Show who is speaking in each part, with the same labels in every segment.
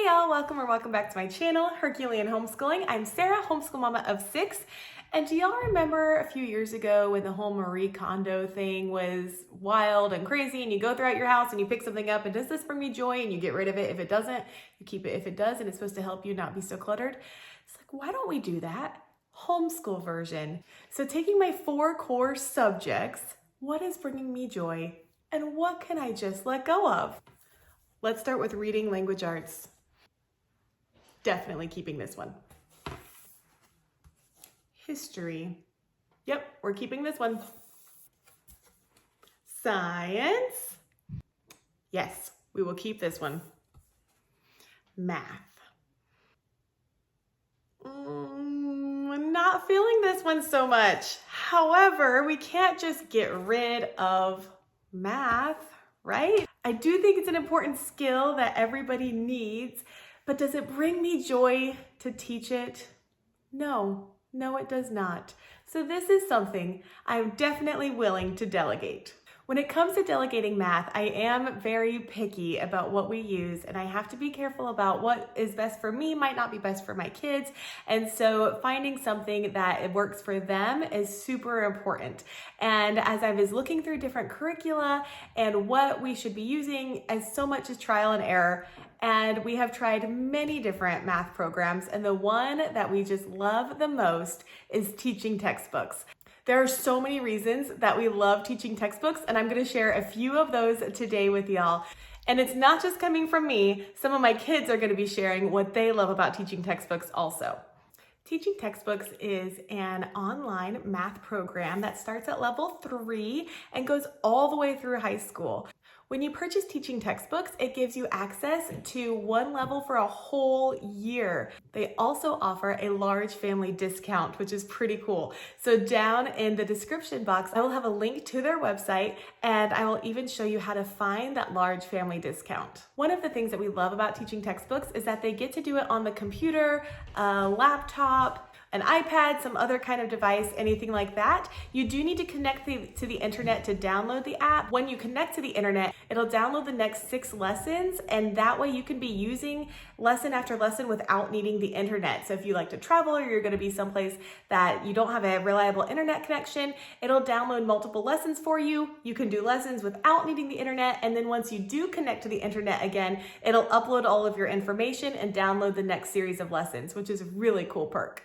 Speaker 1: Hey y'all, welcome back to my channel, Herculean Homeschooling. I'm Sarah, homeschool mama of 6. And do y'all remember a few years ago when the whole Marie Kondo thing was wild and crazy and you go throughout your house and you pick something up and does this bring me joy, and you get rid of it. If it doesn't, you keep it. If it does and it's supposed to help you not be so cluttered. It's like, why don't we do that? Homeschool version. So taking my 4 core subjects, what is bringing me joy and what can I just let go of? Let's start with reading language arts. Definitely keeping this one. History. Yep, we're keeping this one. Science. Yes, we will keep this one. Math. Not feeling this one so much. However, we can't just get rid of math, right? I do think it's an important skill that everybody needs, but does it bring me joy to teach it? No, it does not. So this is something I'm definitely willing to delegate. When it comes to delegating math, I am very picky about what we use, and I have to be careful about what is best for me might not be best for my kids. And so finding something that works for them is super important. And as I was looking through different curricula and what we should be using, as so much is trial and error. And we have tried many different math programs, and the one that we just love the most is teaching textbooks. There are so many reasons that we love teaching textbooks, and I'm going to share a few of those today with y'all. And it's not just coming from me. Some of my kids are going to be sharing what they love about teaching textbooks also. Teaching textbooks is an online math program that starts at level 3 and goes all the way through high school. When you purchase teaching textbooks, it gives you access to one level for a whole year. They also offer a large family discount, which is pretty cool. So down in the description box, I will have a link to their website, and I will even show you how to find that large family discount. One of the things that we love about teaching textbooks is that they get to do it on the computer, a laptop, an iPad, some other kind of device, anything like that. You do need to connect to the internet to download the app. When you connect to the internet, it'll download the next 6 lessons, and that way you can be using lesson after lesson without needing the internet. So if you like to travel or you're gonna be someplace that you don't have a reliable internet connection, it'll download multiple lessons for you. You can do lessons without needing the internet, and then once you do connect to the internet again, it'll upload all of your information and download the next series of lessons, which is a really cool perk.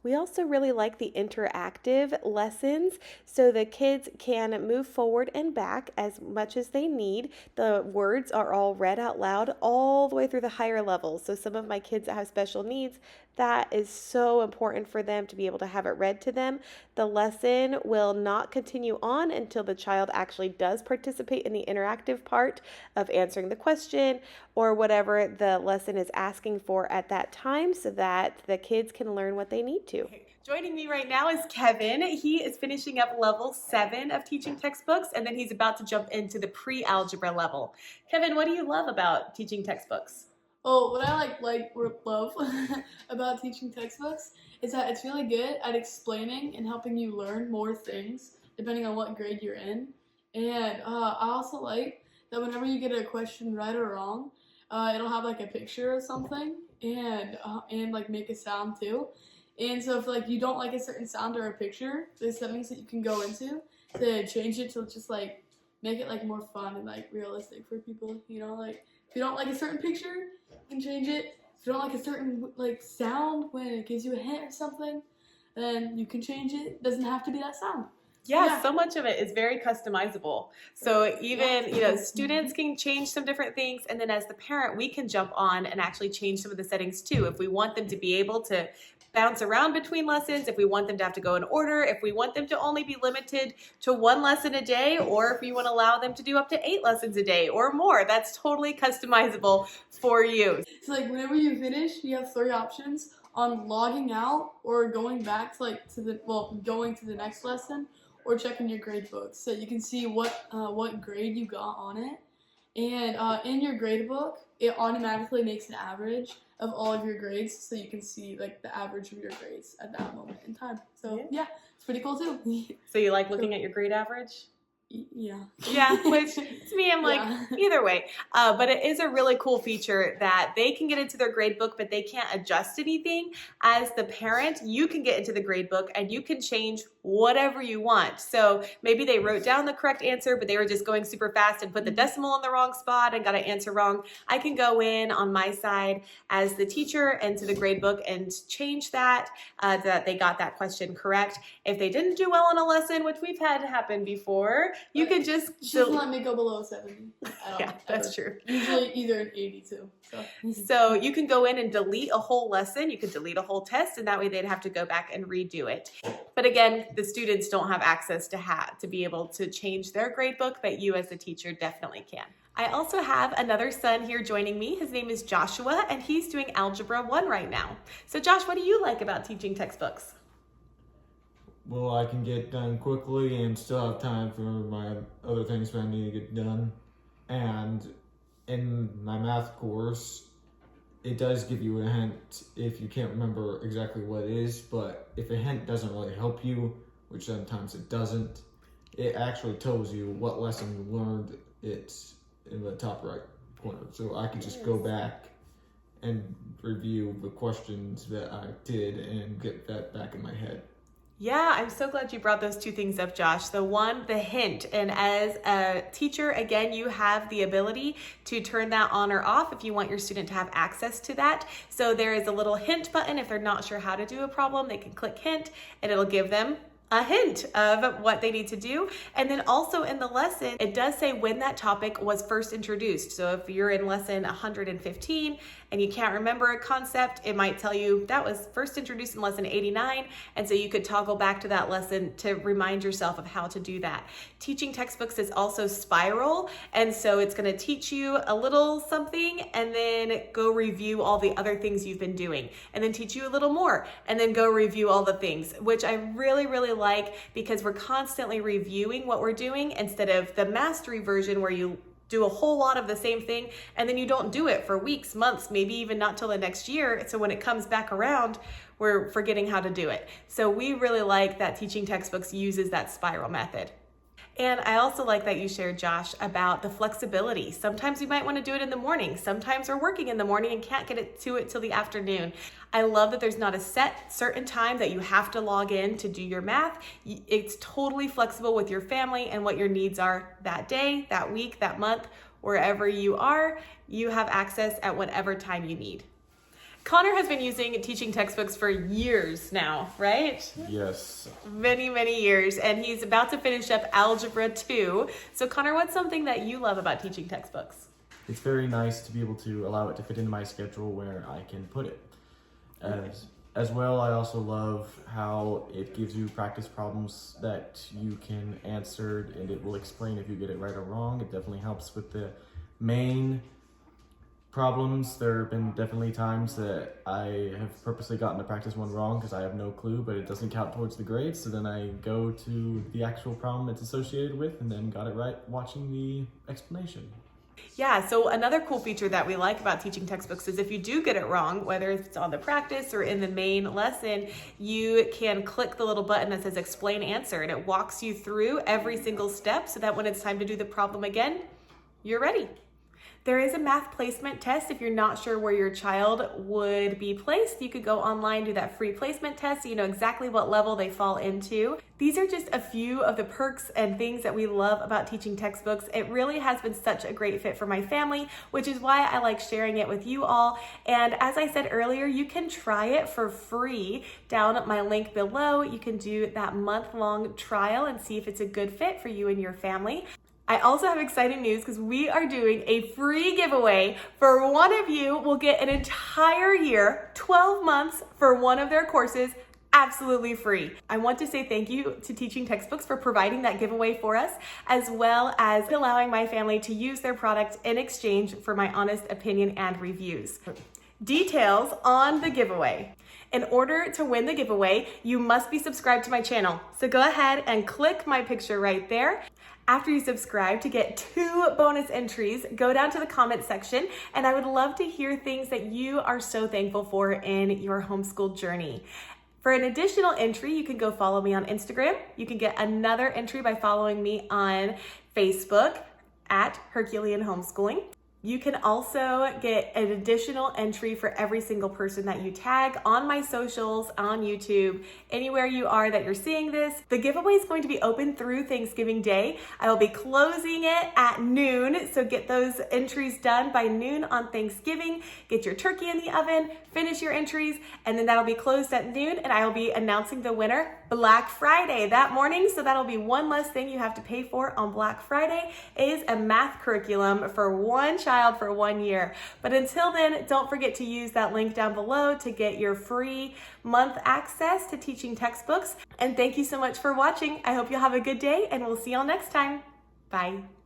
Speaker 1: We also really like the interactive lessons, so the kids can move forward and back as much as they need. The words are all read out loud all the way through the higher levels. So some of my kids that have special needs, that is so important for them to be able to have it read to them. The lesson will not continue on until the child actually does participate in the interactive part of answering the question or whatever the lesson is asking for at that time, so that the kids can learn what they need to. Joining me right now is Kevin. He is finishing up level 7 of teaching textbooks, and then he's about to jump into the pre-algebra level. Kevin, what do you love about teaching textbooks?
Speaker 2: Oh, what I love about teaching textbooks is that it's really good at explaining and helping you learn more things depending on what grade you're in. And I also like that whenever you get a question right or wrong, it'll have like a picture or something and like make a sound too. And so if you don't like a certain sound or a picture, there's settings that you can go into to change it to just like make it like more fun and like realistic for people. You know, like if you don't like a certain picture, you can change it. If you don't like a certain like sound when it gives you a hint or something, then you can change it. It doesn't have to be that sound.
Speaker 1: Yeah, so much of it is very customizable. So even, students can change some different things, and then as the parent, we can jump on and actually change some of the settings too. If we want them to be able to bounce around between lessons, if we want them to have to go in order, if we want them to only be limited to 1 lesson a day, or if we want to allow them to do up to 8 lessons a day or more, that's totally customizable for you.
Speaker 2: So like whenever you finish, you have 3 options on logging out or going back to going to the next lesson, or checking your grade book so you can see what grade you got on it. And in your grade book, it automatically makes an average of all of your grades, so you can see like the average of your grades at that moment in time. So yeah, it's pretty cool too.
Speaker 1: So you like looking at your grade average?
Speaker 2: Yeah.
Speaker 1: Yeah, which to me, I'm like,
Speaker 2: Yeah.
Speaker 1: either way. But it is a really cool feature that they can get into their grade book, but they can't adjust anything. As the parent, you can get into the grade book and you can change whatever you want. So maybe they wrote down the correct answer, but they were just going super fast and put the decimal in the wrong spot and got an answer wrong. I can go in on my side as the teacher into the grade book and change that, that they got that question correct. If they didn't do well on a lesson, which we've had happen before, you can just...
Speaker 2: She doesn't let me go below 70 at all.
Speaker 1: Yeah, that's true.
Speaker 2: Usually either an 82.
Speaker 1: So you can go in and delete a whole lesson. You could delete a whole test, and that way they'd have to go back and redo it. But again, the students don't have access to be able to change their grade book, but you as the teacher definitely can. I also have another son here joining me. His name is Joshua, and he's doing Algebra 1 right now. So Josh, what do you like about teaching textbooks?
Speaker 3: Well, I can get done quickly and still have time for my other things that I need to get done. And in my math course, it does give you a hint if you can't remember exactly what it is, but if a hint doesn't really help you, which sometimes it doesn't, it actually tells you what lesson you learned. It's in the top right corner. So I can just go back and review the questions that I did and get that back in my head.
Speaker 1: Yeah, I'm so glad you brought those two things up, Josh. The one, the hint. And as a teacher, again, you have the ability to turn that on or off if you want your student to have access to that. So there is a little hint button. If they're not sure how to do a problem, they can click hint and it'll give them a hint of what they need to do. And then also in the lesson, it does say when that topic was first introduced. So if you're in lesson 115 and you can't remember a concept, it might tell you that was first introduced in lesson 89. And so you could toggle back to that lesson to remind yourself of how to do that. Teaching textbooks is also spiral. And so it's gonna teach you a little something and then go review all the other things you've been doing and then teach you a little more and then go review all the things, which I really, really like because we're constantly reviewing what we're doing instead of the mastery version where you do a whole lot of the same thing and then you don't do it for weeks, months, maybe even not till the next year. So when it comes back around, we're forgetting how to do it. So we really like that teaching textbooks uses that spiral method. And I also like that you shared, Josh, about the flexibility. Sometimes you might want to do it in the morning. Sometimes we're working in the morning and can't get to it till the afternoon. I love that there's not a certain time that you have to log in to do your math. It's totally flexible with your family and what your needs are that day, that week, that month, wherever you are, you have access at whatever time you need. Connor has been using teaching textbooks for years now, right?
Speaker 3: Yes.
Speaker 1: Many, many years, and he's about to finish up Algebra 2. So Connor, what's something that you love about teaching textbooks?
Speaker 4: It's very nice to be able to allow it to fit into my schedule where I can put it. As well, I also love how it gives you practice problems that you can answer, and it will explain if you get it right or wrong. It definitely helps with the main problems. There have been definitely times that I have purposely gotten the practice one wrong because I have no clue, but it doesn't count towards the grade. So then I go to the actual problem it's associated with and then got it right watching the explanation.
Speaker 1: Yeah, so another cool feature that we like about teaching textbooks is if you do get it wrong, whether it's on the practice or in the main lesson, you can click the little button that says explain answer and it walks you through every single step so that when it's time to do the problem again, you're ready. There is a math placement test. If you're not sure where your child would be placed, you could go online, do that free placement test so you know exactly what level they fall into. These are just a few of the perks and things that we love about teaching textbooks. It really has been such a great fit for my family, which is why I like sharing it with you all. And as I said earlier, you can try it for free down at my link below. You can do that month-long trial and see if it's a good fit for you and your family. I also have exciting news because we are doing a free giveaway for one of you. Will get an entire year, 12 months for one of their courses, absolutely free. I want to say thank you to Teaching Textbooks for providing that giveaway for us, as well as allowing my family to use their product in exchange for my honest opinion and reviews. Details on the giveaway. In order to win the giveaway, you must be subscribed to my channel. So go ahead and click my picture right there. After you subscribe, to get 2 bonus entries, go down to the comment section, and I would love to hear things that you are so thankful for in your homeschool journey. For an additional entry, you can go follow me on Instagram. You can get another entry by following me on Facebook at Herculean Homeschooling. You can also get an additional entry for every single person that you tag on my socials, on YouTube, anywhere you are that you're seeing this. The giveaway is going to be open through Thanksgiving Day. I will be closing it at noon, so get those entries done by noon on Thanksgiving. Get your turkey in the oven, finish your entries, and then that'll be closed at noon, and I will be announcing the winner Black Friday that morning. So that'll be one less thing you have to pay for on Black Friday is a math curriculum for one child for 1 year. But until then, don't forget to use that link down below to get your free month access to teaching textbooks. And thank you so much for watching. I hope you'll have a good day, and we'll see y'all next time. Bye.